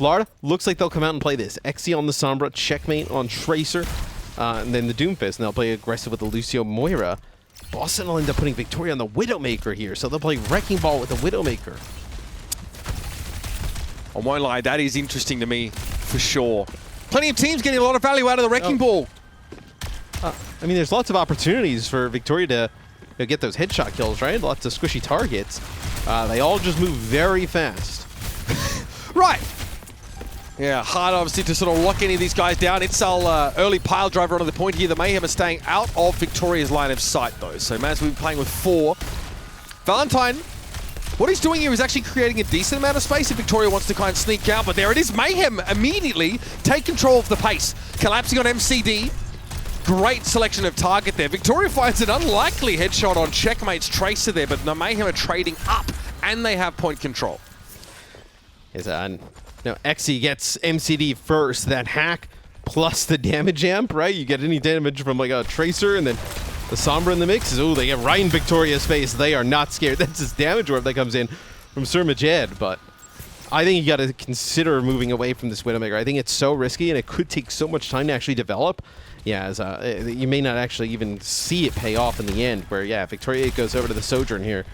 Florida looks like they'll come out and play this. Xe on the Sombra, checkmate on Tracer, and then the Doomfist, and they'll play aggressive with the Lucio Moira. Boston will end up putting Victoria on the Widowmaker here, so they'll play Wrecking Ball with the Widowmaker. I won't lie, that is interesting to me, for sure. Plenty of teams getting a lot of value out of the Wrecking Ball. I mean, there's lots of opportunities for Victoria to get those headshot kills, right? Lots of squishy targets. They all just move very fast. Right. Yeah, hard obviously to sort of lock any of these guys down. It's our early pile driver onto the point here. The Mayhem are staying out of Victoria's line of sight, though. So Maz will be playing with 4. Valentine, what he's doing here is actually creating a decent amount of space if Victoria wants to kind of sneak out. But there it is. Mayhem immediately take control of the pace. Collapsing on MCD. Great selection of target there. Victoria finds an unlikely headshot on Checkmate's Tracer there, but the Mayhem are trading up, and they have point control. Xe gets MCD first. That hack plus the damage amp, right? You get any damage from like a Tracer, and then the Sombra in the mix. Oh, they get right in Victoria's face. They are not scared. That's his damage orb that comes in from Sir Majed, but I think you got to consider moving away from this Widowmaker. I think it's so risky, and it could take so much time to actually develop. Yeah, you may not actually even see it pay off in the end, where, yeah, Victoria goes over to the Sojourn here.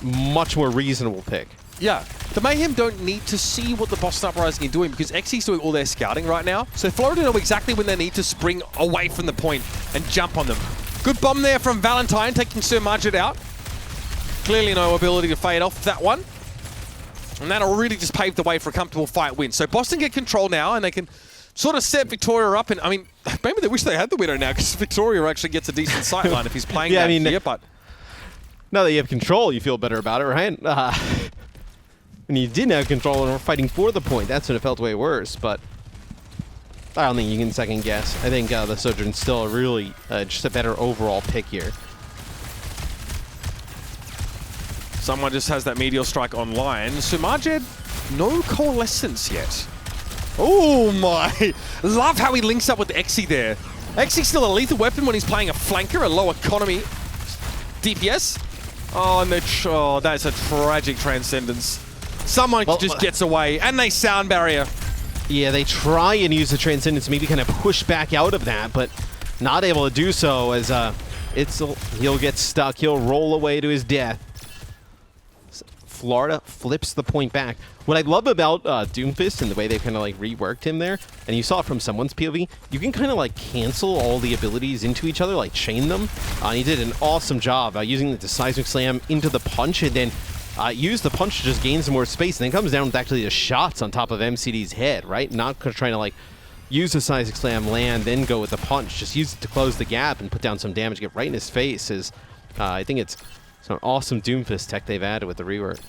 Much more reasonable pick. Yeah, the Mayhem don't need to see what the Boston Uprising are doing because Xe's doing all their scouting right now. So Florida know exactly when they need to spring away from the point and jump on them. Good bomb there from Valentine, taking Sir Majed out. Clearly no ability to fade off that one. And that'll really just pave the way for a comfortable fight win. So Boston get control now, and they can sort of set Victoria up. And I mean, maybe they wish they had the Widow now because Victoria actually gets a decent sightline if he's playing that here. But now that you have control, you feel better about it, right? When you didn't have control and were fighting for the point, that's when it felt way worse. But I don't think you can second guess. I think the Sojourn's still really just a better overall pick here. Someone just has that Meteor Strike online. Sir Majed, no Coalescence yet. Oh my! Love how he links up with Xe there. Xe's still a lethal weapon when he's playing a flanker, a low economy DPS. Oh, and that's a tragic Transcendence. Someone just gets away, and they sound barrier. Yeah, they try and use the Transcendence, maybe kind of push back out of that, but not able to do so as he'll get stuck. He'll roll away to his death. Florida flips the point back. What I love about Doomfist and the way they kind of like reworked him there, and you saw it from someone's POV, you can kind of like cancel all the abilities into each other, like chain them. He did an awesome job using the Seismic Slam into the punch, and then use the punch to just gain some more space, and then comes down with actually the shots on top of MCD's head, right? Not trying to like use the Seismic Slam, land, then go with the punch. Just use it to close the gap and put down some damage, get right in his face. I think it's an awesome Doomfist tech they've added with the rework.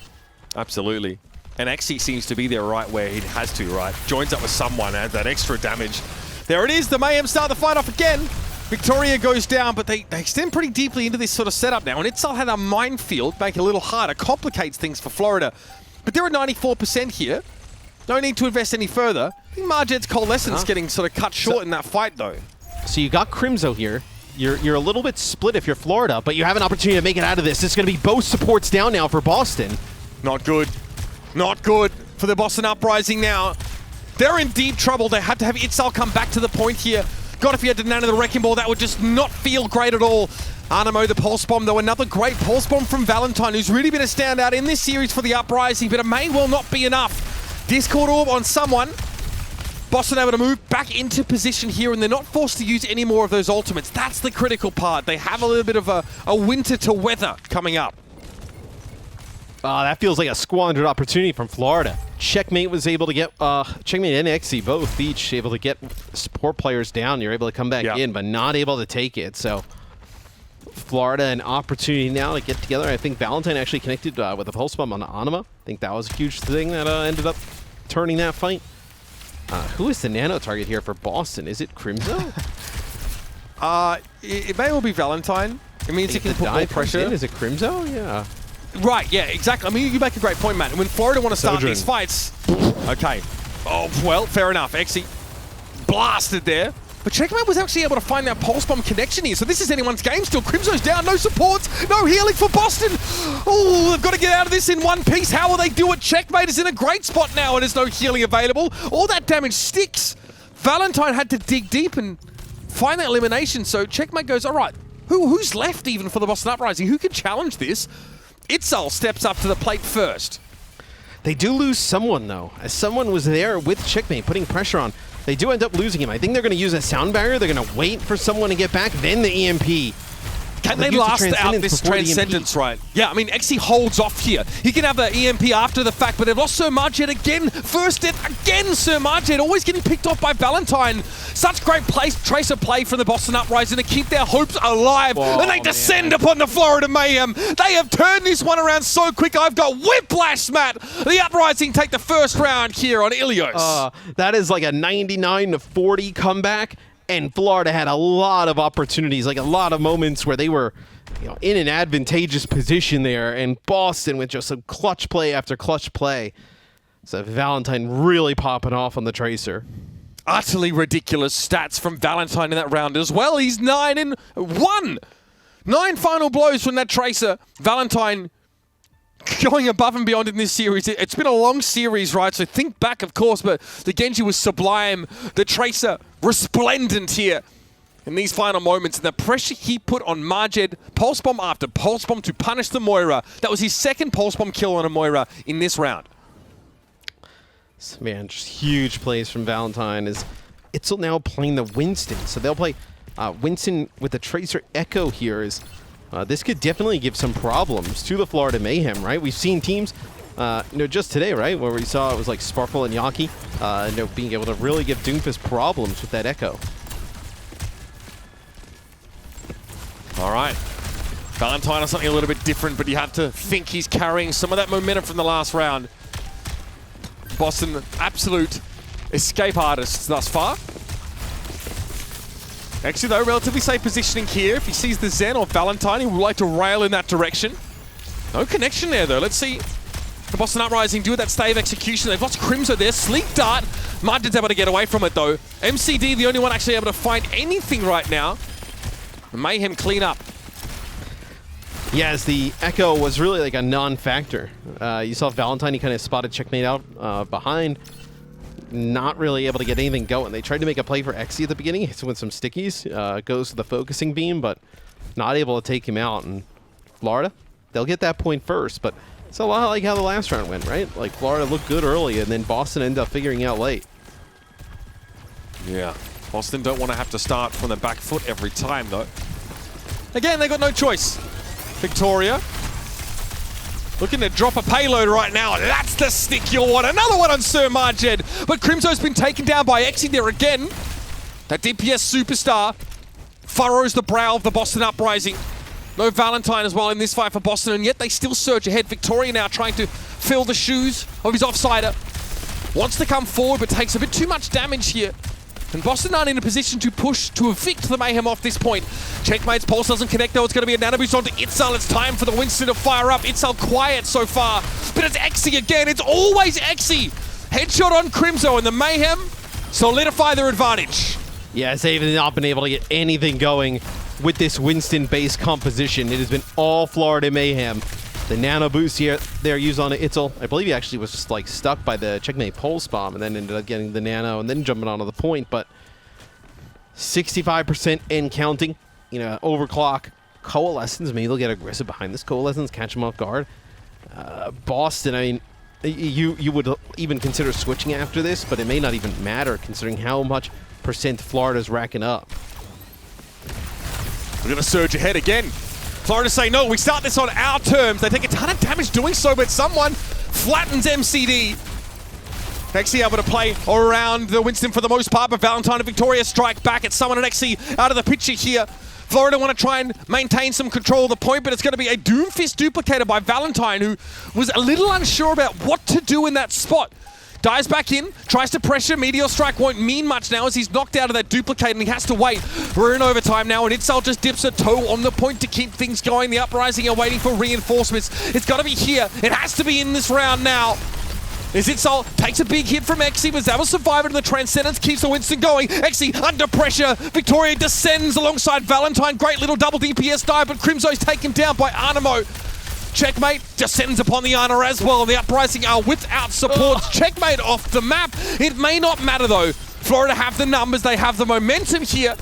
Absolutely. And Xe seems to be there right where he has to, right? Joins up with someone, adds that extra damage. There it is, the Mayhem start the fight off again. Victoria goes down, but they extend pretty deeply into this sort of setup now. And Itzal had a minefield, make it a little harder, complicates things for Florida. But they're at 94% here. No need to invest any further. I think Majed's Coalescence getting sort of cut short in that fight, though. So you got Crimzo here. You're a little bit split if you're Florida, but you have an opportunity to make it out of this. It's going to be both supports down now for Boston. Not good. Not good for the Boston Uprising now. They're in deep trouble. They had to have Itzal come back to the point here. God, if he had to nano the Wrecking Ball, that would just not feel great at all. Animo, the Pulse Bomb, though, another great Pulse Bomb from Valentine, who's really been a standout in this series for the Uprising, but it may well not be enough. Discord Orb on someone. Boston able to move back into position here, and they're not forced to use any more of those ultimates. That's the critical part. They have a little bit of a winter to weather coming up. That feels like a squandered opportunity from Florida. Checkmate was able to get, Checkmate and Xe both each able to get support players down. You're able to come back in, but not able to take it. So Florida, an opportunity now to get together. I think Valentine actually connected with a Pulse Bomb on Anima. I think that was a huge thing that ended up turning that fight. Who is the nano target here for Boston? Is it Crimzo? It may well be Valentine. It means he can put more pressure. Is it Crimzo? Yeah. Right, yeah, exactly. I mean, you make a great point, Matt. When Florida want to start these fights... Okay. Oh, well, fair enough. Xe blasted there. But Checkmate was actually able to find that pulse bomb connection here. So this is anyone's game still. Crimso's down, no supports, no healing for Boston. Oh, they've got to get out of this in one piece. How will they do it? Checkmate is in a great spot now and there's no healing available. All that damage sticks. Valentine had to dig deep and find that elimination. So Checkmate goes, all right, who's left even for the Boston Uprising? Who can challenge this? Itzal steps up to the plate first. They do lose someone, though, as someone was there with Checkmate, putting pressure on. They do end up losing him. I think they're going to use a sound barrier. They're going to wait for someone to get back, then the EMP. Can they last out this Transcendence, right? Yeah, I mean, XE holds off here. He can have the EMP after the fact, but they've lost Sir Marjet again. First hit again, Sir Marjet, always getting picked off by Valentine. Such great tracer play from the Boston Uprising to keep their hopes alive. Whoa, and they descend upon the Florida Mayhem. They have turned this one around so quick. I've got whiplash, Matt. The Uprising take the first round here on Ilios. That is like a 99-40 comeback. And Florida had a lot of opportunities, like a lot of moments where they were, in an advantageous position there, and Boston with just some clutch play after clutch play. So Valentine really popping off on the Tracer. Utterly ridiculous stats from Valentine in that round as well. He's 9-1. 9 final blows from that Tracer. Valentine going above and beyond in this series. It's been a long series, right? So think back, of course, but the Genji was sublime. The Tracer resplendent here in these final moments. And the pressure he put on Marjet, pulse bomb after pulse bomb to punish the Moira. That was his second pulse bomb kill on a Moira in this round. Man, just huge plays from Valentine. It's now playing the Winston. So they'll play Winston with the Tracer Echo here. This could definitely give some problems to the Florida Mayhem, right? We've seen teams, just today, right, where we saw it was like Sparkle and Yaki, being able to really give Doomfist problems with that Echo. All right. Valentine is something a little bit different, but you have to think he's carrying some of that momentum from the last round. Boston, absolute escape artists thus far. Actually, though, relatively safe positioning here. If he sees the Zen or Valentine, he would like to rail in that direction. No connection there, though. Let's see the Boston Uprising do that stave execution. They've lost Crimso there. Sleep Dart. Martin's able to get away from it, though. MCD, the only one actually able to find anything right now. The Mayhem clean up. Yes, the Echo was really like a non-factor. You saw Valentine, he kind of spotted Checkmate out behind. Not really able to get anything going. They tried to make a play for XE at the beginning, hits him with some stickies, goes to the focusing beam, but not able to take him out. And Florida, they'll get that point first, but it's a lot like how the last round went, right? Like Florida looked good early, and then Boston ended up figuring out late. Yeah, Boston don't want to have to start from the back foot every time, though. Again, they got no choice. Victoria looking to drop a payload right now. That's the stick you'll want. Another one on Sir Marjet. But Crimso's been taken down by XE there again. That DPS superstar furrows the brow of the Boston Uprising. No Valentine as well in this fight for Boston, and yet they still surge ahead. Victoria now trying to fill the shoes of his offsider. Wants to come forward, but takes a bit too much damage here. And Boston aren't in a position to push to evict the Mayhem off this point. Checkmate's pulse doesn't connect though. It's going to be a nano boost onto Itzal. It's time for the Winston to fire up. Itzal quiet so far, but it's XE again. It's always XE. Headshot on Crimso, and the Mayhem solidify their advantage. Yes, they've not been able to get anything going with this Winston-based composition. It has been all Florida Mayhem. The nano boost here, they're used on Itzal. I believe he actually was just like stuck by the Checkmate pulse bomb and then ended up getting the nano and then jumping onto the point. But 65% and counting, overclock. Coalescence, maybe they'll get aggressive behind this Coalescence, catch them off guard. Boston, I mean, you would even consider switching after this, but it may not even matter considering how much percent Florida's racking up. We're going to surge ahead again. Florida say, no, we start this on our terms. They take a ton of damage doing so, but someone flattens MCD. XE able to play around the Winston for the most part, but Valentine and Victoria strike back at someone and XE out of the picture here. Florida want to try and maintain some control of the point, but it's going to be a Doomfist duplicator by Valentine, who was a little unsure about what to do in that spot. Dives back in, tries to pressure. Meteor Strike won't mean much now as he's knocked out of that duplicate and he has to wait. We're in overtime now, and Itzal just dips a toe on the point to keep things going. The Uprising are waiting for reinforcements. It's got to be here. It has to be in this round now. As Itzal takes a big hit from Exi, but that was Survivor, and the Transcendence keeps the Winston going. Exi under pressure. Victoria descends alongside Valentine. Great little double DPS dive, but Crimzo's taken down by Arnamo. Checkmate descends upon the Ana as well. The Uprising are without support. Checkmate off the map. It may not matter though. Florida have the numbers, they have the momentum here.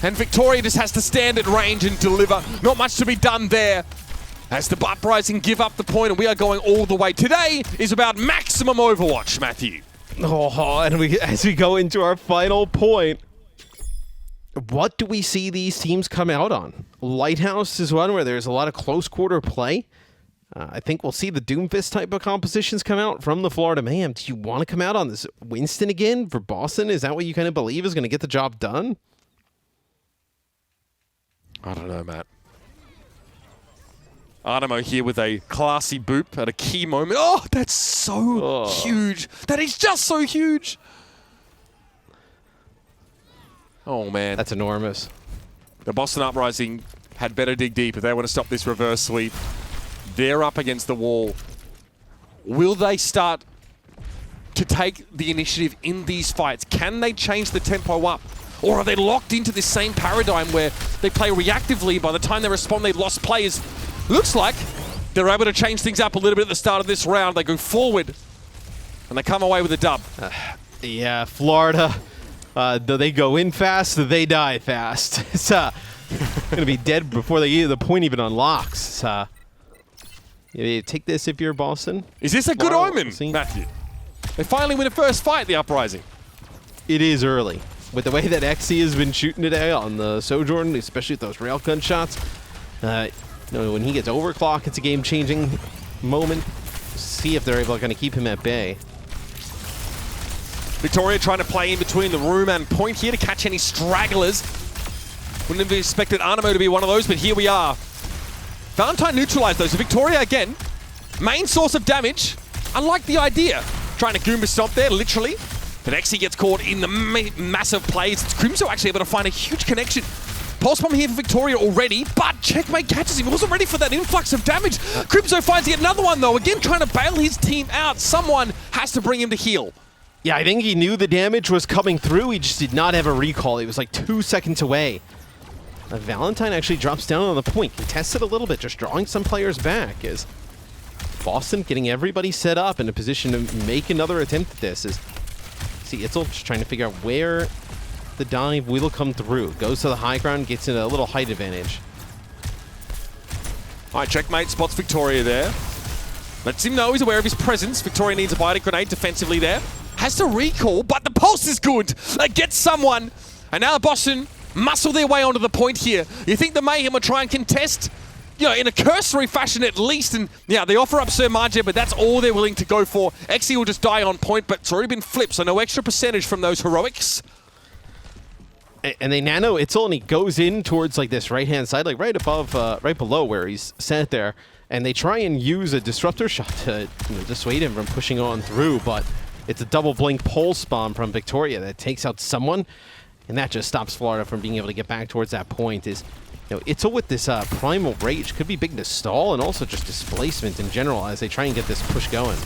And Victoria just has to stand at range and deliver. Not much to be done there. As the Uprising give up the point, and we are going all the way. Today is about maximum Overwatch, Matthew. Oh, and as we go into our final point, what do we see these teams come out on? Lighthouse is one where there's a lot of close quarter play. I think we'll see the Doomfist type of compositions come out from the Florida Mayhem. Do you want to come out on this Winston again for Boston? Is that what you kind of believe is going to get the job done? I don't know, Matt. Arnamo here with a classy boop at a key moment. Oh, that's so huge. That is just so huge. Oh, man. That's enormous. The Boston Uprising had better dig deep if they want to stop this reverse sweep. They're up against the wall. Will they start to take the initiative in these fights? Can they change the tempo up? Or are they locked into this same paradigm where they play reactively? By the time they respond, they've lost players. Looks like they're able to change things up a little bit at the start of this round. They go forward, and they come away with a dub. Yeah, Florida, though they go in fast, they die fast. It's going to be dead before the point even unlocks. You take this if you're Boston. Is this a good omen, Matthew? They finally win a first fight, the Uprising. It is early. With the way that Exi has been shooting today on the Sojourn, especially with those railgun shots, when he gets overclock, it's a game-changing moment. See if they're able to kind of keep him at bay. Victoria trying to play in between the room and point here to catch any stragglers. Wouldn't have expected Arnamo to be one of those, but here we are. Valentine neutralized those. So Victoria, again, main source of damage. I like the idea. Trying to Goomba stomp there, literally. But Exi gets caught in the massive plays. It's Crimzo actually able to find a huge connection. Pulse bomb here for Victoria already, but Checkmate catches him. He wasn't ready for that influx of damage. Crimzo finds yet another one, though. Again, trying to bail his team out. Someone has to bring him to heal. Yeah, I think he knew the damage was coming through. He just did not have a recall. He was like 2 seconds away. Valentine actually drops down on the point, contests it a little bit, just drawing some players back. As Boston getting everybody set up in a position to make another attempt at this. See, Itzel just trying to figure out where the dive will come through. Goes to the high ground, gets in a little height advantage. All right, Checkmate spots Victoria there. Lets him know he's aware of his presence. Victoria needs a biotic grenade defensively there. Has to recall, but the pulse is good. They get someone. And now Boston muscle their way onto the point here. You think the Mayhem will try and contest, in a cursory fashion at least. And yeah, they offer up Sir Marja, but that's all they're willing to go for. Exi will just die on point, but it's already been flipped, so no extra percentage from those heroics. And they nano Itzel, and he goes in towards like this right-hand side, like right above, right below where he's sat there. And they try and use a disruptor shot to dissuade him from pushing on through, but it's a double blink pulse bomb from Victoria that takes out someone, and that just stops Florida from being able to get back towards that point. Itzel with this primal rage could be big to stall, and also just displacement in general as they try and get this push going.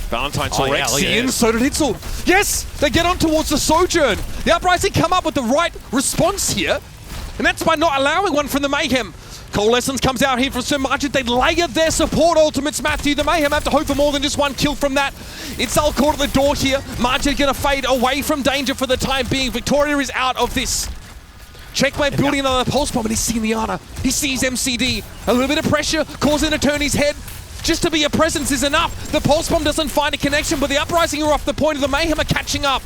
Valentine saw Exi in, so did Itzel. Yes, they get on towards the Sojourn. The Uprising come up with the right response here, and that's by not allowing one from the Mayhem. Coalescence comes out here from Sir Margit. They layer their support ultimates, Matthew. The Mayhem have to hope for more than just one kill from that. It's all caught at the door here. Margit gonna fade away from danger for the time being. Victoria is out of this. Checkmate building another pulse bomb, and he's seeing the Ana. He sees MCD. A little bit of pressure, causing him to turn his head. Just to be a presence is enough. The pulse bomb doesn't find a connection, but the Uprising are off the point, of the Mayhem are catching up.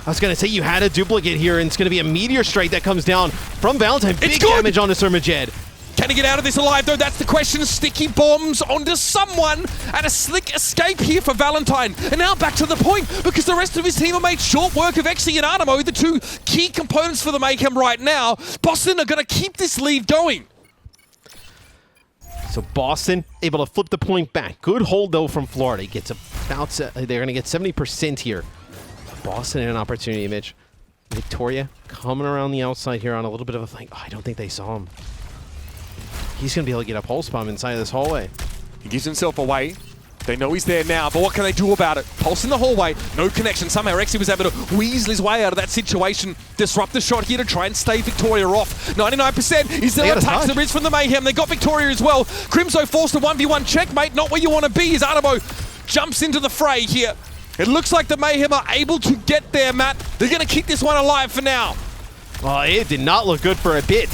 I was going to say you had a duplicate here, and it's going to be a meteor strike that comes down from Valentine. Big damage onto Sir Majed. Can he get out of this alive, though? That's the question. Sticky bombs onto someone, and a slick escape here for Valentine. And now back to the point, because the rest of his team have made short work of Exi and Arnamo, the two key components for the Mayhem right now. Boston are going to keep this lead going. So Boston able to flip the point back. Good hold, though, from Florida. He gets about, they're going to get 70% here. Boston in an opportunity, Mitch. Victoria coming around the outside here on a little bit of a flank. Oh, I don't think they saw him. He's going to be able to get a pulse bomb inside of this hallway. He gives himself away. They know he's there now, but what can they do about it? Pulse in the hallway, no connection. Somehow Rexy was able to weasel his way out of that situation. Disrupt the shot here to try and stay Victoria off. 99%. He's still attacks the bridge from the Mayhem. They got Victoria as well. Crimzo forced a 1v1 checkmate. Not where you want to be as Artemo jumps into the fray here. It looks like the Mayhem are able to get there, Matt. They're going to keep this one alive for now. Well, it did not look good for a bit.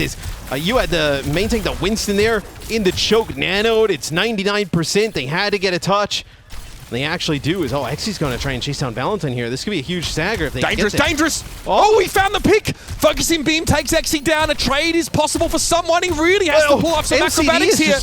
You had to maintain the Winston there in the choke nanoed. It's 99%. They had to get a touch. They actually do. Xy's going to try and chase down Valentine here. This could be a huge stagger if they dangerous, get dangerous. Oh, he found the pick. Focusing beam takes Xy down. A trade is possible for someone. He really has to pull off some acrobatics here.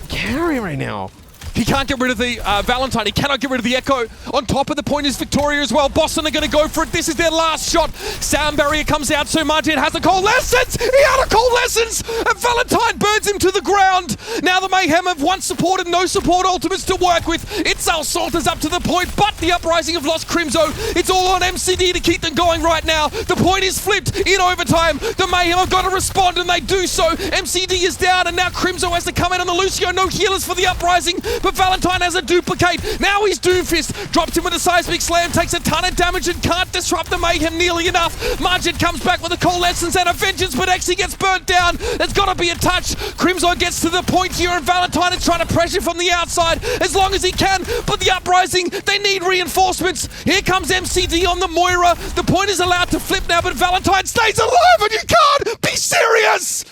Carrying right now. He can't get rid of the Valentine. He cannot get rid of the Echo. On top of the point is Victoria as well. Boston are going to go for it. This is their last shot. Sound barrier comes out, so Martin has a coalescence. He had a coalescence, and Valentine burns him to the ground. Now the Mayhem have one support and no support ultimates to work with. Itzel saunters up to the point, but the Uprising have lost Crimzo. It's all on MCD to keep them going right now. The point is flipped in overtime. The Mayhem have got to respond, and they do so. MCD is down, and now Crimzo has to come in on the Lucio. No healers for the Uprising, but Valentine has a duplicate. Now he's Doomfist. Drops him with a seismic slam, takes a ton of damage and can't disrupt the Mayhem nearly enough. Margin comes back with a coalescence and a vengeance, but Xy gets burnt down. There's got to be a touch. Crimzo gets to the point here, and Valentine is trying to pressure from the outside as long as he can, but the Uprising, they need reinforcements. Here comes MCD on the Moira. The point is allowed to flip now, but Valentine stays alive, and you can't be serious!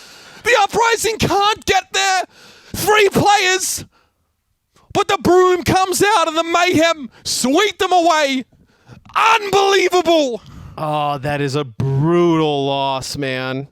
The Uprising can't get there. 3 players. But the broom comes out and the Mayhem sweep them away. Unbelievable. Oh, that is a brutal loss, man.